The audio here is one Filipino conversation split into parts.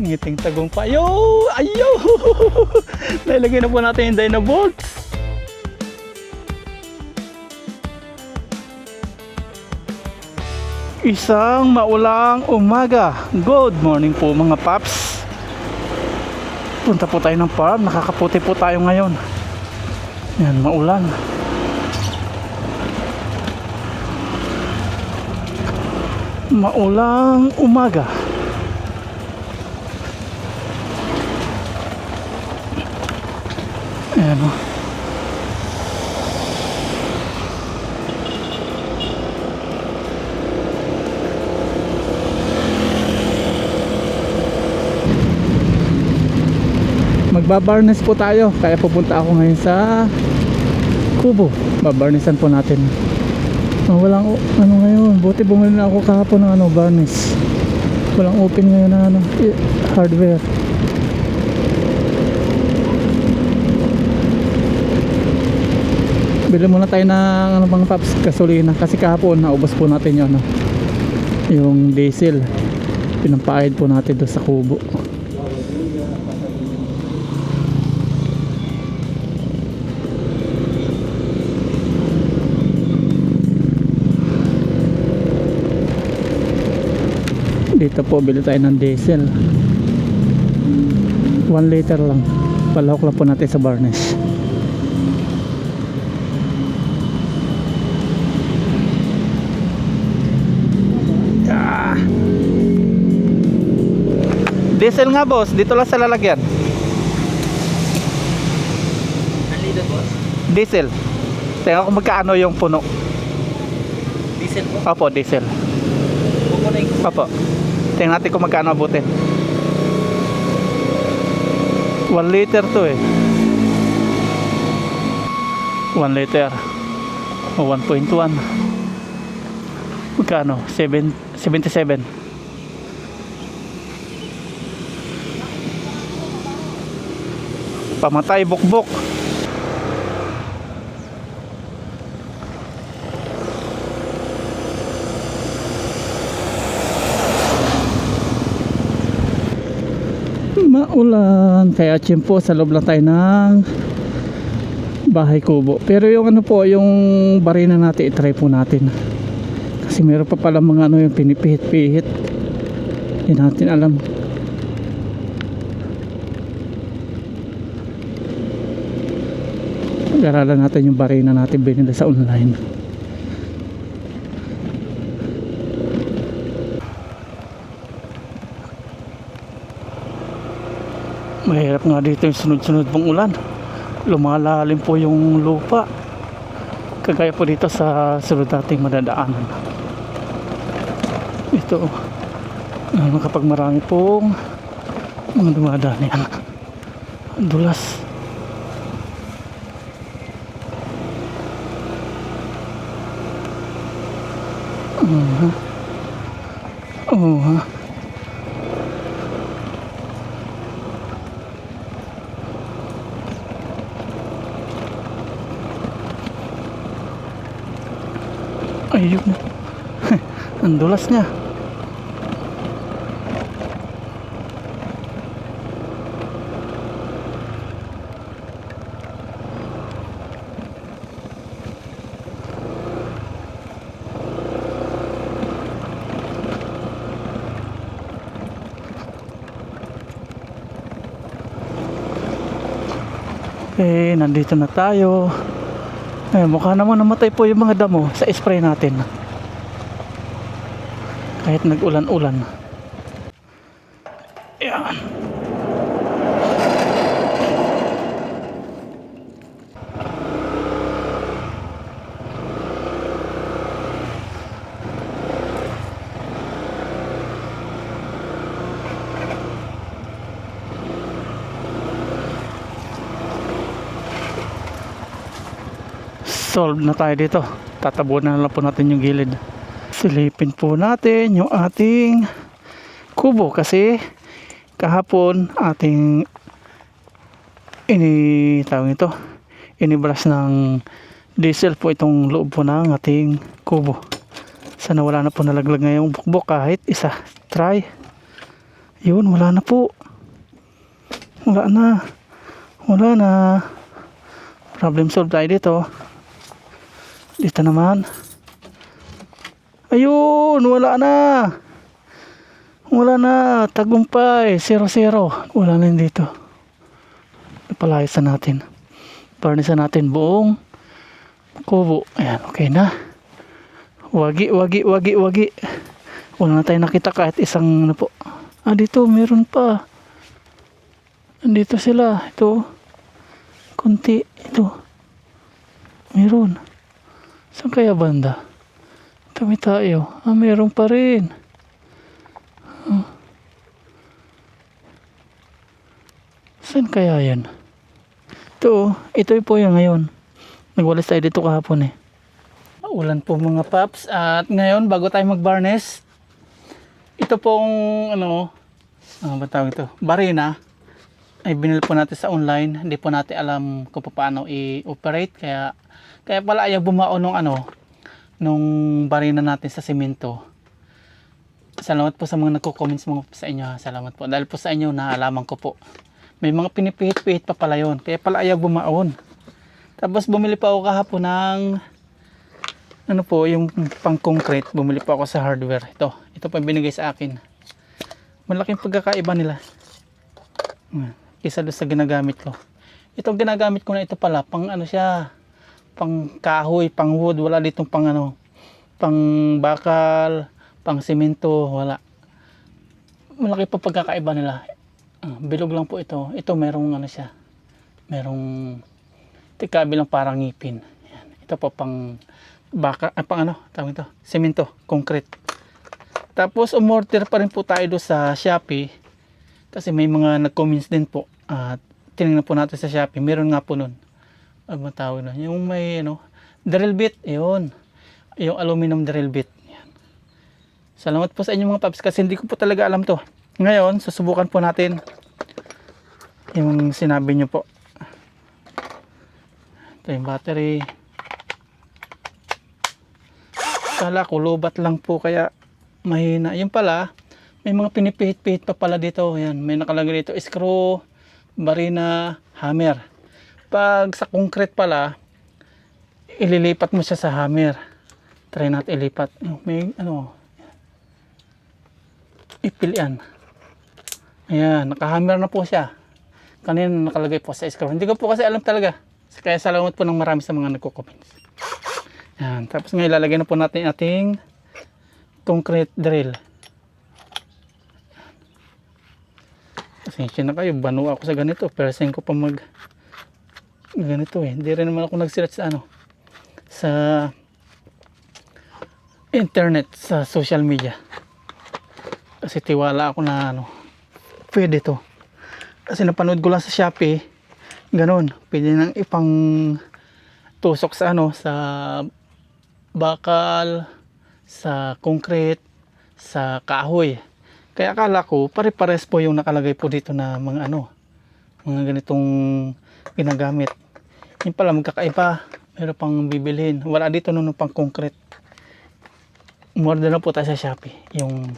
Ngiting tagumpay. Ayaw! Nailagay na po natin yung Dynabolt. Isang maulang umaga. Good morning po mga paps. Punta po tayo ng farm. Nakakaputi po tayo ngayon. Yan, maulan. Maulang umaga. Ayan o. Magbabarnes po tayo, kaya pupunta ako ngayon sa Kubo. Babarnesan po natin. Walang ano ngayon, buti bumili na ako kahapon ng barnes. Walang open ngayon na hardware. Bili muna tayo ng mga paps, gasolina, kasi kahapon naubos po natin yung diesel. Pinampahid po natin doon sa Kubo. Dito po bili tayo ng diesel, 1 liter lang. Palahok lang po natin sa barnes. Diesel nga boss, dito lang sa lalagyan. Unleaded boss? Diesel. Tingnan ko magkaano yung puno. Diesel po? Opo, diesel. Kukunin ko. Opo. Tingnan natin kung magkano abutin. 1 liter to eh. 1 liter. O 1.1. Magkano? 77. Pamatay bukbok. Maulan, kaya tiyempo sa loob lang tayo ng bahay kubo. Pero yung yung barina natin, i-try po natin. Kasi meron pa pala mga yung pinipihit-pihit. Hindi natin alam. Pag-aralan natin yung barina natin binili sa online. Mahirap nga dito yung sunod-sunod pong ulan. Lumalalim po yung lupa. Kagaya po dito sa sunod nating madadaanan. Ito, kapag marami pong mga dumadaan yan, dulas. Ayun. Ang dulas niya. Nandito na tayo. Mukha naman namatay po yung mga damo sa spray natin. Kahit nag-ulan-ulan. Ayan. Solve na tayo dito. Tatabunan na lang po natin yung gilid. Silipin po natin yung ating kubo kasi kahapon ating inibras ng diesel po itong loob po ng ating kubo. Sana wala na po nalaglag ngayong bukbok kahit isa. Try. Yun, wala na po. Wala na. Wala na. Problem solved tayo dito. Dito naman. Ayun, wala na. Wala na. Tagumpay. 0-0. Wala na yun dito. Napalayasan natin. Barnisan natin buong kubo. Ayan, okay na. Wagi. Wala na tayo nakita kahit isang ano po. Dito, meron pa. Andito sila. Ito. Kunti. Ito. Meron. Saan kaya banda? Tabi tayo. Meron pa rin. Saan kaya yan? Ito po yung ngayon. Nagwalis tayo dito kahapon eh. Ulan po mga paps. At ngayon, bago tayo mag-varnish, ito pong ba tawag ito? Barina. Ay binili po natin sa online. Hindi po natin alam kung paano i-operate. Kaya pala ayaw bumao nung barina natin sa simento. Salamat po sa mga nagko-comments mga sa inyo. Salamat po. Dahil po sa inyo naalaman ko po. May mga pinipihit-pihit pa pala yun. Kaya pala ayaw bumaon. Tapos bumili pa ako kahapon ng yung pang-concrete. Bumili pa ako sa hardware. Ito pa binigay sa akin. Malaking pagkakaiba nila. Kaysa doon sa ginagamit ko. Itong ginagamit ko na ito pala, pang pang kahoy, pang wood, wala ditong pang pang bakal, pang semento, wala. Malaki pa pagkakaiba nila. Bilog lang po ito. Ito merong merong tikabilang parang ngipin. Yan. Ito po pang baka, tawag ito, semento, concrete. Tapos umorder pa rin po tayo doon sa Shopee kasi may mga nag-comments din po at tinignan po natin sa Shopee, meron nga po nun tawag na, yung may drill bit, yun, yung aluminum drill bit. Yan. Salamat po sa inyo mga paps kasi hindi ko po talaga alam to. Ngayon susubukan po natin yung sinabi nyo po. Ito yung battery. Kala ko lobat lang po kaya mahina. Yung pala, may mga pinipihit-pihit pa pala dito. Ayan, may nakalagay dito, screw, barina, hammer. Pag sa concrete pala, ililipat mo siya sa hammer. Try natin ilipat. May ipilian. Ayan, nakahammer na po siya. Kanina nakalagay po sa screw. Hindi ko po kasi alam talaga. Kaya salamat po ng marami sa mga nagko-comments. Yan. Tapos ngayon ilalagay na po natin ating concrete drill. Pasensya na kayo, banu ako sa ganito. Persen ko pa ganito eh. Hindi rin naman ako nagsilat sa internet, sa social media. Kasi tiwala ako na pwede to. Kasi napanood ko lang sa Shopee, ganun. Pwede nang ipang tusok sa sa bakal, sa concrete, sa kahoy. Kaya akala ko pare-pares po yung nakalagay po dito na mga mga ganitong ginagamit. Yung pala magkakaiba, meron pang bibilhin. Wala dito nung pang concrete. Umorder na po tayo sa Shopee. Yung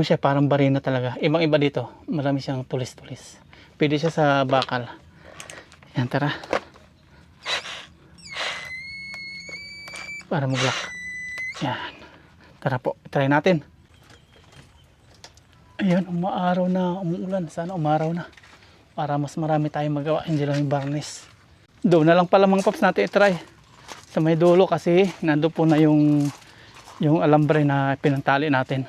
siya, parang barina talaga. Ibang iba dito. Marami siyang tulis-tulis. Pwede siya sa bakal. Yan, tara. Para mag-lock. Yan. Tara po, try natin. Ayan, umaaraw na, umuulan. Sana umaraw na. Para mas marami tayong magawa. Hindi lang yung varnish. Doon na lang pala mga paps natin i-try. Sa may dulo kasi nandun po na yung alambre na pinantali natin.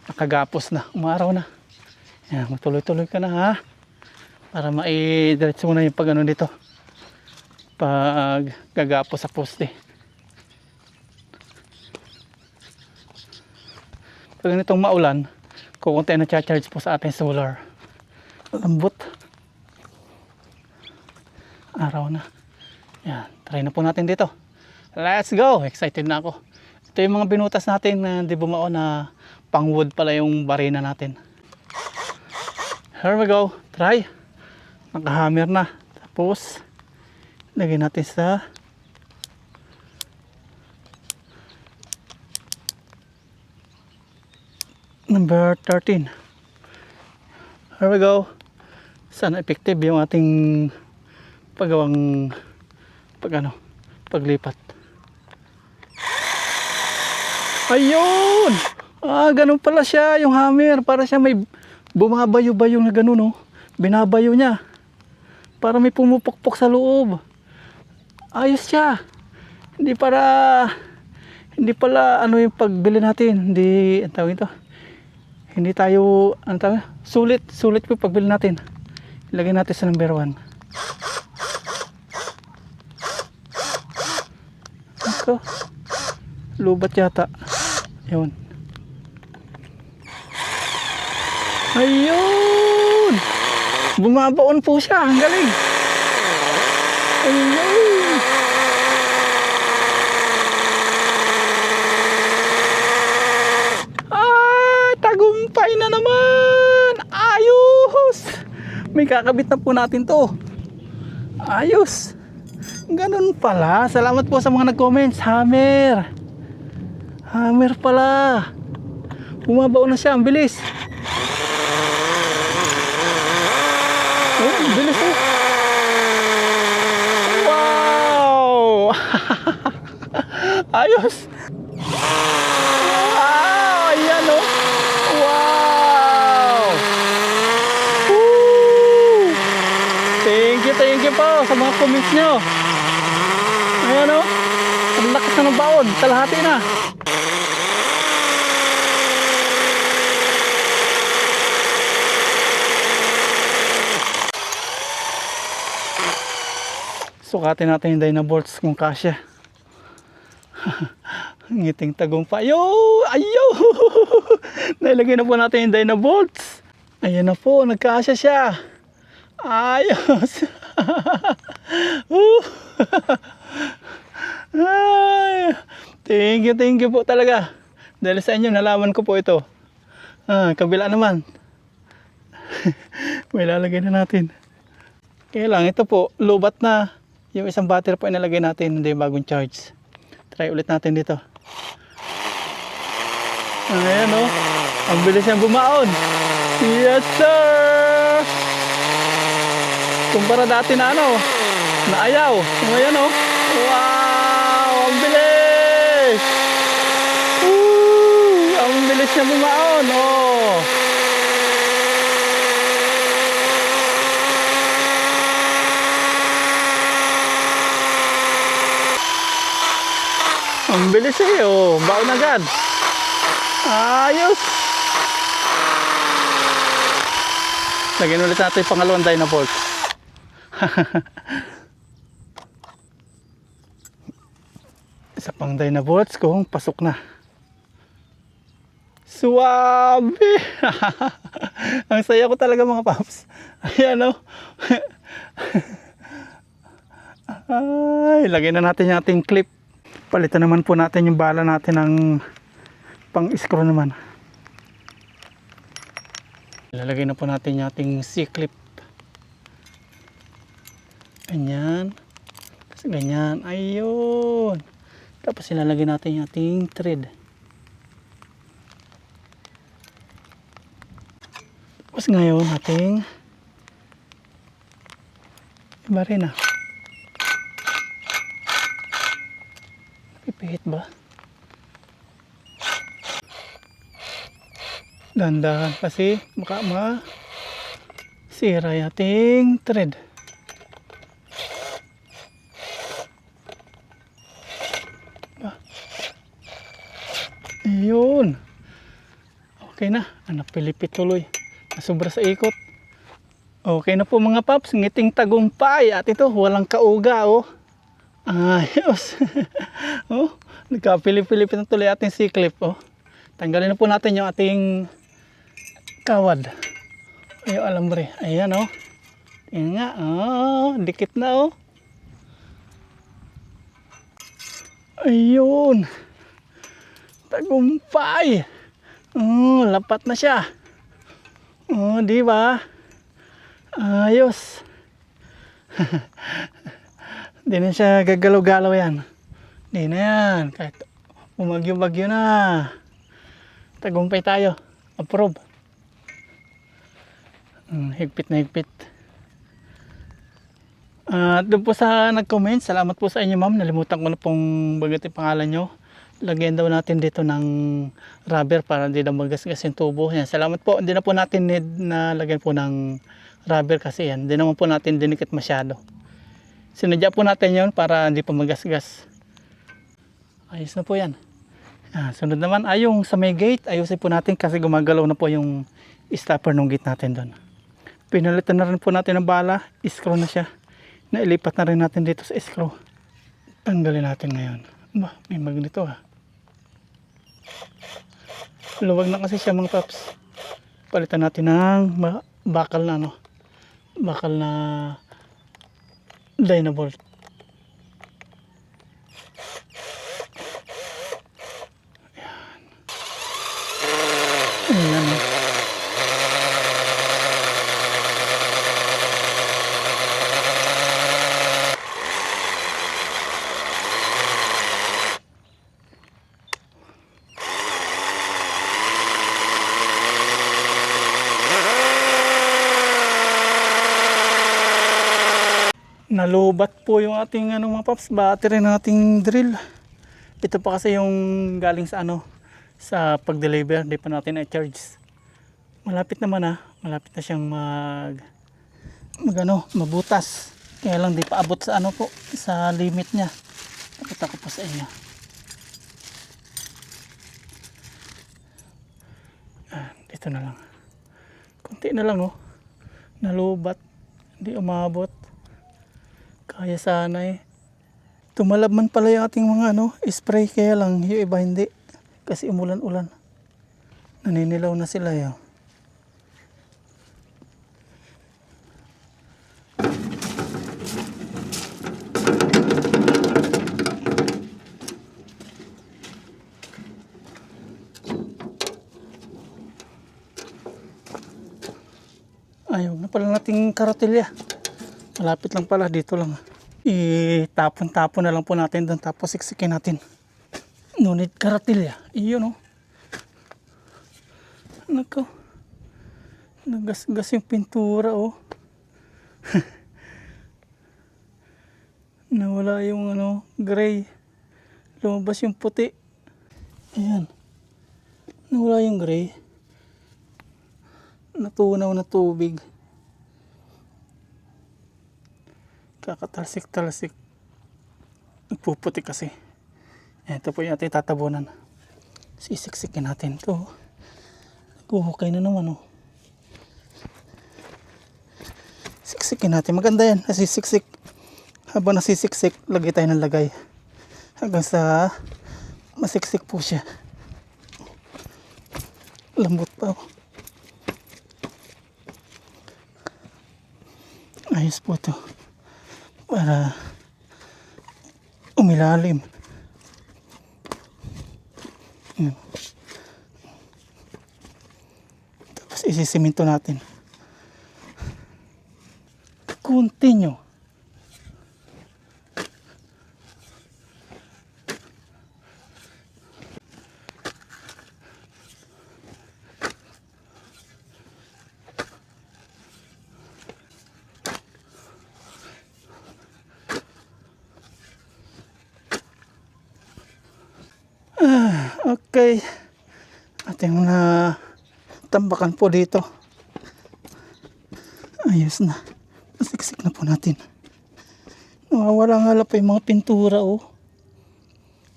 Nakagapos na, umaraw na. Yan, magtuloy-tuloy ka na ha. Para maidiretso mo na yung pag dito. Pag gagapos sa poste. Pag ganitong maulan, kukunti na charge po sa ating solar. Lambot. Araw na. Yan, try na po natin dito. Let's go! Excited na ako. Ito yung mga binutas natin na di bumao na pang wood pala yung barina natin. Here we go. Try. Nakahammer na. Tapos, lagyan natin sa number 13. Here we go. Sana effective yung ating paglipat. Ayun! Ganun pala siya, yung hammer. Para siya may bumabayo-bayo na ganun, no? Binabayo niya. Para may pumupukpok sa loob. Ayos siya. Hindi pala ano yung pagbili natin. Hindi, ang tawag ito. Hindi tayo, ang tawag, sulit po yung pagbili natin. Ilagay natin sa number 1. Ito. Lubat yata. Yun. Ayun! Bumabaon po siya. Ang galing. Ayun! Tagumpay na naman! Ayos! May kakabit na po natin to. Ayos! Ganun pala. Salamat po sa mga nag-comments. Hammer! Hammer pala. Bumabaon na siya. Ang bilis. Oh, ang bilis oh. Wow! Ayos! Wow! Ayan oh. Wow! Woo! Thank you po sa mga comments nyo. Ayan oh. Ang lakas na ng baon. Kalahati na. Sukatin natin yung dynabolts kung kasya. Ngiting tagumpay. Ayaw! Nailagay na po natin yung dynabolts. Ayan na po, nagkasya siya. Ayos! Ay, thank you po talaga. Dahil sa inyo, nalaman ko po ito. Kabila naman. May lalagay na natin. Kaya lang, ito po, lubat na. Yung isang battery po inalagay natin, hindi bagong charge. Try ulit natin dito. Ayan o. Ang bilis niyang bumaon. Yes sir! Kumpara dati na ano, na ayaw. Ngayon o. Wow! Ang bilis! Woo! Ang bilis niya bumaon. Oh! Ang bilis eh, oh. Baon agad. Ayos. Lagyan ulit natin yung pangalawang dynabolt. Isa pang dynabolts kung pasok na. Suwabe. Ang saya ko talaga mga paps. Ayan oh. Ay, lagyan na natin yung ating clip. Palitan naman po natin yung bala natin ng pang-screw naman. Ilalagay na po natin yung ating C-clip. Ganyan. Tapos ganyan. Ayun. Tapos ilalagay natin yung ating thread. Tapos ngayon ating iba rin ah. Pipihit ba? Dandahan kasi baka masira yung ating thread. Ayun. Okay na. Anak pilipit tuloy. Sobra sa ikot. Okay na po mga paps. Ngiting tagumpay. At ito walang kauga oh. Ayos. Oh, nagkapilip-pilip na tuloy ating C-clip oh. Tanggalin na po natin yung ating kawad. Ayun, alambre. Ayan oh. Tingnan nga. Oh, dikit na oh. Ayun. Tagumpay. Oh, lapat na siya. Oh, di ba? Ayos. Di na siya gagalaw-galaw yan. Di na yan. Kahit umagyo-bagyo na. Tagumpay tayo. Approve. Higpit na higpit. Doon po sa nag-comment, salamat po sa inyo ma'am. Nalimutan ko na pong bagutin pangalan nyo. Lagyan daw natin dito ng rubber para hindi daw magasgas yung tubo. Yan, salamat po. Hindi na po natin need na lagyan po ng rubber kasi yan. Hindi naman po natin dinikit masyado. Sinadya po natin yon para hindi pa magasgas. Ayos na po yan. Sunod naman ay yung sa may gate. Ayusin po natin kasi gumagalaw na po yung stopper ng gate natin doon. Pinalitan na rin po natin ng bala. Screw na siya. Nailipat na rin natin dito sa screw. Tanggalin natin ngayon. Bah, may magnito ha. Luwag na kasi siya mga paps. Palitan natin ng bakal na ano. Bakal na Dynabolt. Ayan. Ayan. Nalubat po yung ating mga paps, battery ng ating drill. Ito pa kasi yung galing sa sa pag-deliver, hindi pa natin i-charge. Malapit naman malapit na siyang mabutas. Kaya lang di pa abot sa po, sa limit niya. Pakita ko pa sa inyo. Dito na lang. Kunti na lang nalubat, hindi umabot. Kaya sana tumalab man pala yung ating mga spray, kaya lang yung iba hindi. Kasi umulan-ulan. Naninilaw na sila yun. Ayaw na pala nating karatilya. Malapit lang pala, dito lang. Itapon-tapon na lang po natin doon, tapos siksikin natin. No need karatilya. Iyon Nako. Nagasgas yung pintura Nawala yung gray. Lumabas yung puti. Ayan. Nawala yung gray. Natunaw na tubig. Kakatalsik-talsik. Nagpuputi kasi. Ito po yung ating tatabunan. Sisiksikin natin ito. Naghuhukay na naman Siksikin natin. Maganda yan. Nasisiksik. Habang nasisiksik, lagay tayo ng lagay. Hanggang sa masiksik po siya. Lambot pa Ayos po ito. Para umilalim. Yan. Tapos isisiminto natin. Continue. Okay. Ating na tambakan po dito. Ayos na. Siksik na po natin. Nawawala nga pa yung mga pintura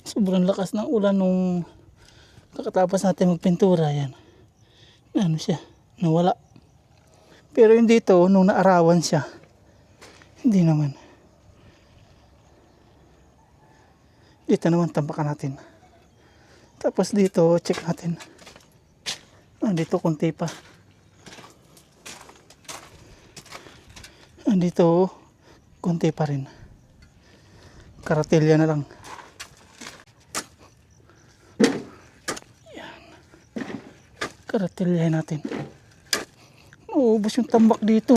Sobrang lakas ng ulan nung kakatapos natin magpintura. Yan. Siya. Nawala. Pero yung dito, nung naarawan siya, hindi naman. Dito naman tambakan natin. Tapos dito, check natin. Dito konti pa. Dito, konti pa rin. Karatilya na lang. Yan. Karatilya natin. Maubos yung tambak dito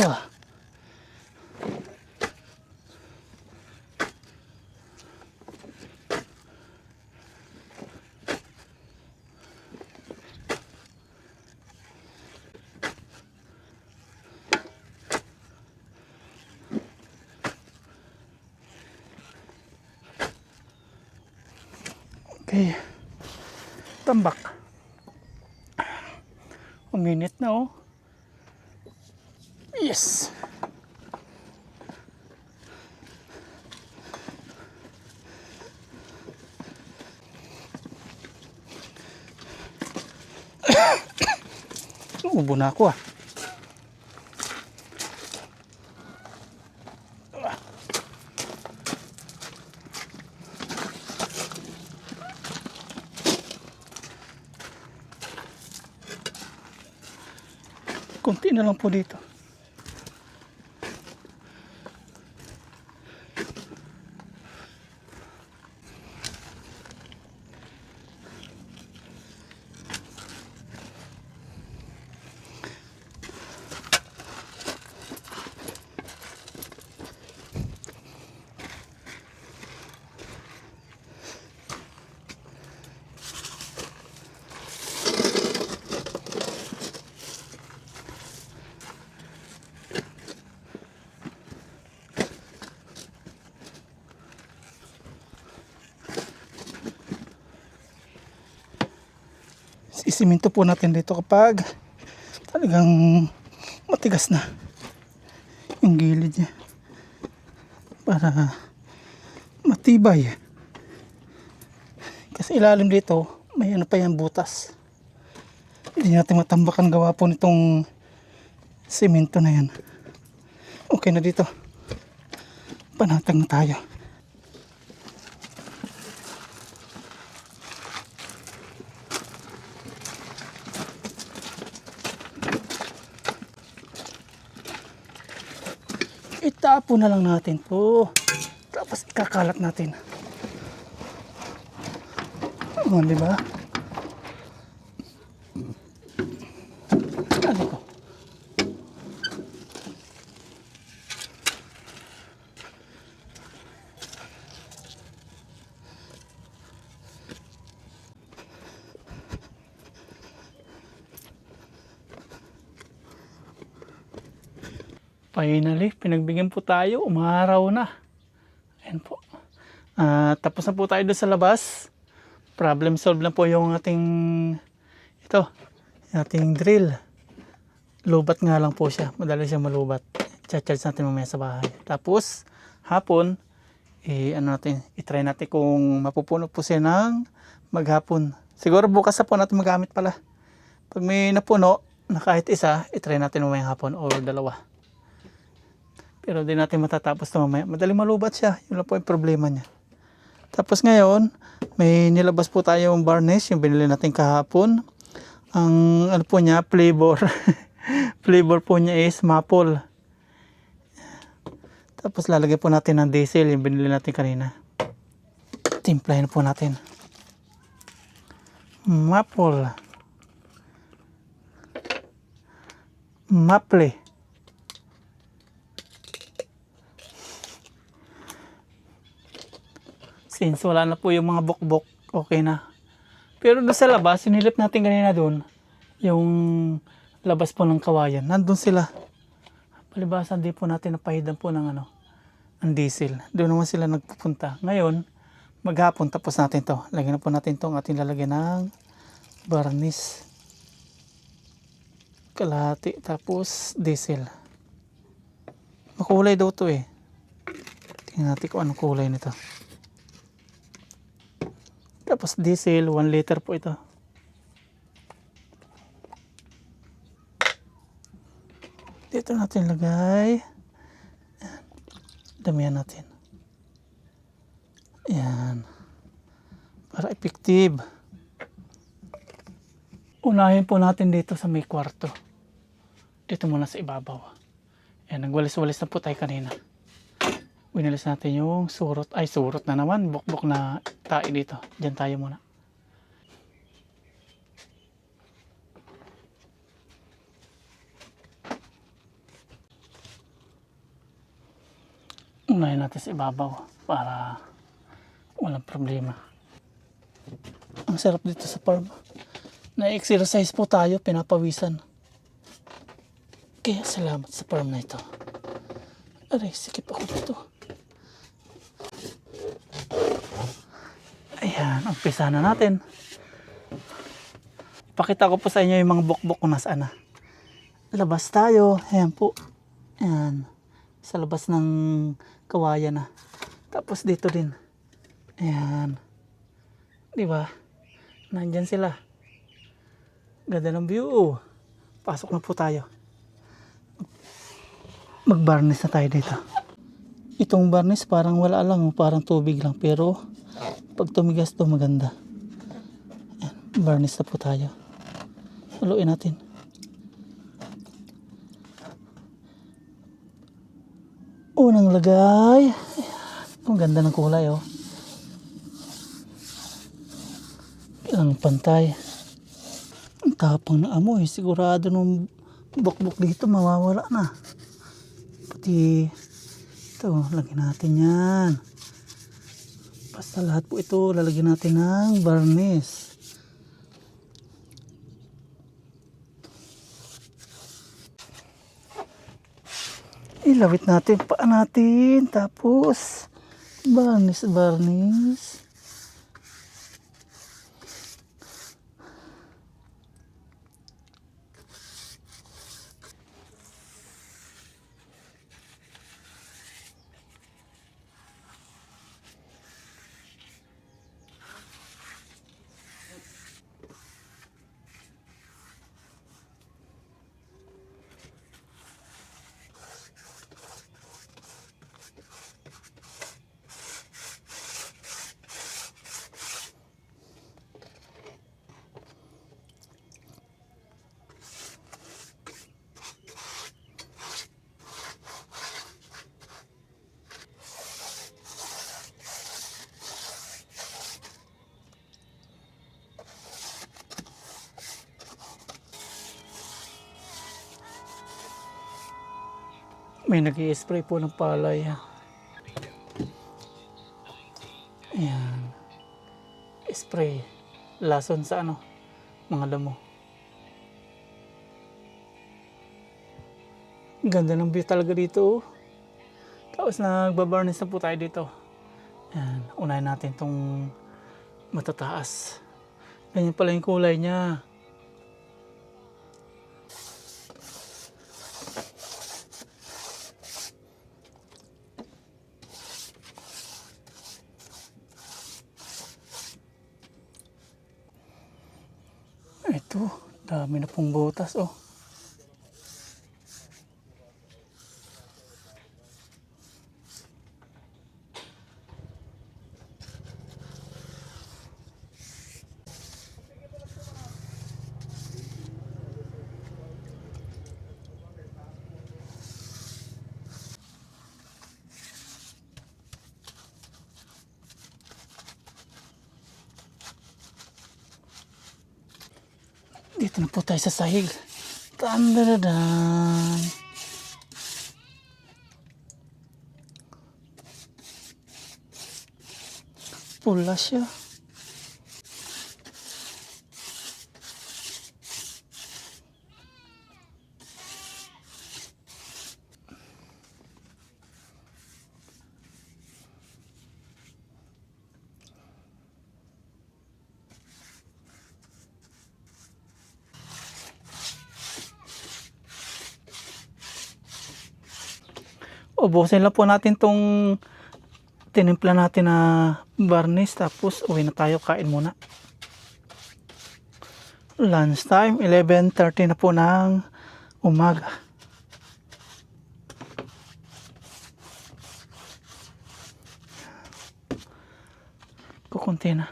Okay. Tambak. Uminit na oh. Yes. Ubo na ako ah. Kunti na lang po dito. Isiminto po natin dito kapag talagang matigas na yung gilid niya para matibay, kasi ilalim dito may ano pa yan, butas. Hindi natin matambakan gawa po nitong simento na yan. Okay na dito, panatag na tayo. Itapo na lang natin to. Tapos ikakalat natin. O, di ba? Ano ko? Finally, pinagbigyan po tayo. Umaraw na. Ayan po. Tapos na po tayo doon sa labas. Problem solved na po yung ating ating drill. Lubat nga lang po siya. Madali siya malubat. Charge natin mamaya sa bahay. Tapos, hapon, itry natin kung mapupuno po siya ng maghapon. Siguro bukas na po natin magamit pala. Pag may napuno, na kahit isa, itry natin mamaya hapon o dalawa. Pero di natin matatapos na mamaya. Madaling malubat siya. Yun lang po yung problema niya. Tapos ngayon, may nilabas po tayong varnish. Yung binili natin kahapon. Ang ano po niya, flavor. Flavor po niya is maple. Tapos lalagay po natin ng diesel. Yung binili natin kanina. Timplahin po natin. Maple. Maple. Since wala na po yung mga bukbok, okay na. Pero doon sa labas, sinilip natin kanina doon, yung labas po ng kawayan, nandun sila. Palibasa, di po natin napahidan po ng ang diesel. Doon naman sila nagpupunta. Ngayon, maghapon tapos natin to. Lagyan na po natin itong ating lalagyan ng varnish. Kalahati, tapos diesel. Makulay daw to eh. Tingnan natin kung anong kulay nito. Tapos diesel, 1 liter po ito. Dito natin lagay. Damihan natin. Ayan. Para effective. Unahin po natin dito sa may kwarto. Dito muna sa ibabaw. Ayan, nagwalis-walis na po tayo kanina. Winalis natin yung surot. Ay, surot na naman. Bukbok na tayo dito. Diyan tayo muna. Unahin natin sa ibabaw para walang problema. Ang sarap dito sa farm. Na-exercise po tayo, pinapawisan. Kaya salamat sa farm na ito. Aray, sikip ako dito. Ayan. Ayan, umpisa na natin. Pakita ko po sa inyo yung mga bukbok kung nasaan na. Labas tayo. Ayan po. Ayan. Sa labas ng kawayan na. Tapos dito din. Ayan. Diba? Nandyan sila. Ganda ng view. Pasok na po tayo. Mag-varnish na tayo dito. Itong varnish parang wala lang. Parang tubig lang. Pero pag tumigas to maganda. Ayan. Varnish na po tayo. Haluin natin. Unang lagay. Ayan. Ang ganda ng kulay oh. Ang pantay. Ang tapang na amoy. Sigurado nung bukbok dito mawawala na. Pati ito, lagyan natin yan. Basta lahat po ito, lalagyan natin ng varnish. Ilawit natin paa natin. Tapos, varnish. May nag-i-spray po ng palay. Ayan. Spray. Lason sa ano, mga damo. Ganda ng view talaga dito. Tapos nagbabarnish na po tayo dito. Ayan. Unahin natin tong matataas. Ganyan pala yung kulay niya. Ito, dami na pong butas oh. Dito na po tayo sa sahig. Tandaradan. Pula siya. Ubusin lang po natin tong tinimpla natin na varnish, tapos uwi na tayo, kain muna. Lunch time, 11:30 na po ng umaga. Kukunti na.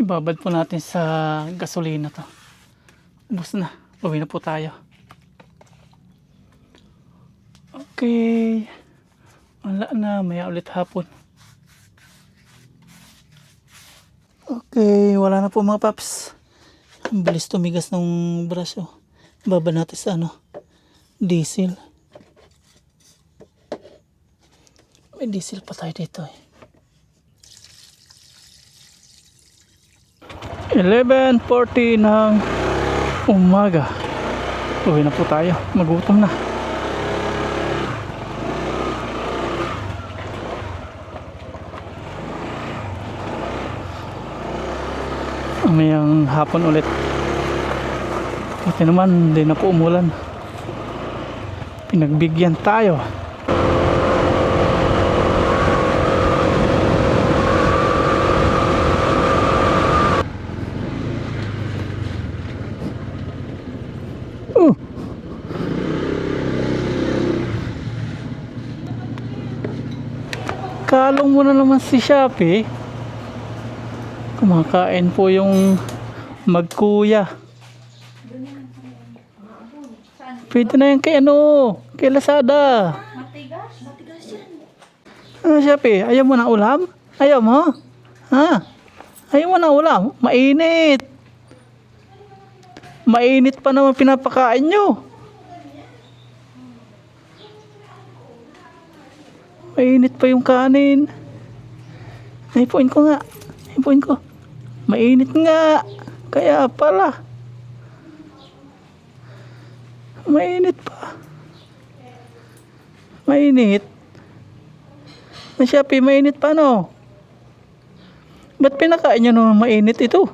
Ibabad po natin sa gasolina to. Ubus na. Uwi na po tayo. Okay. Wala na. Maya ulit hapon. Okay. Wala na po mga paps. Ang bilis tumigas ng brush. Oh. Ibabad natin sa ano, diesel. May diesel pa tayo dito eh. 11:40 ng umaga. Uwi na po tayo. Magutom na. Mayang hapon ulit. Buti naman, hindi na po umulan. Pinagbigyan tayo. Kalong mo na naman si Shopee. Kumakain po yung magkuya. Pwede na yan kay kay Lazada. Matigas yan. Ano Shopee, ayaw mo na ulam? Ayaw mo? Ha? Ayaw mo na ulam? Mainit. Mainit pa naman pinapakain nyo. Mainit pa yung kanin. Naipuin ko nga. Naipuin ko. Mainit nga. Kaya pala. Mainit pa. Mainit. Na Shopee, mainit pa no? Ba't pinakain nyo naman mainit ito?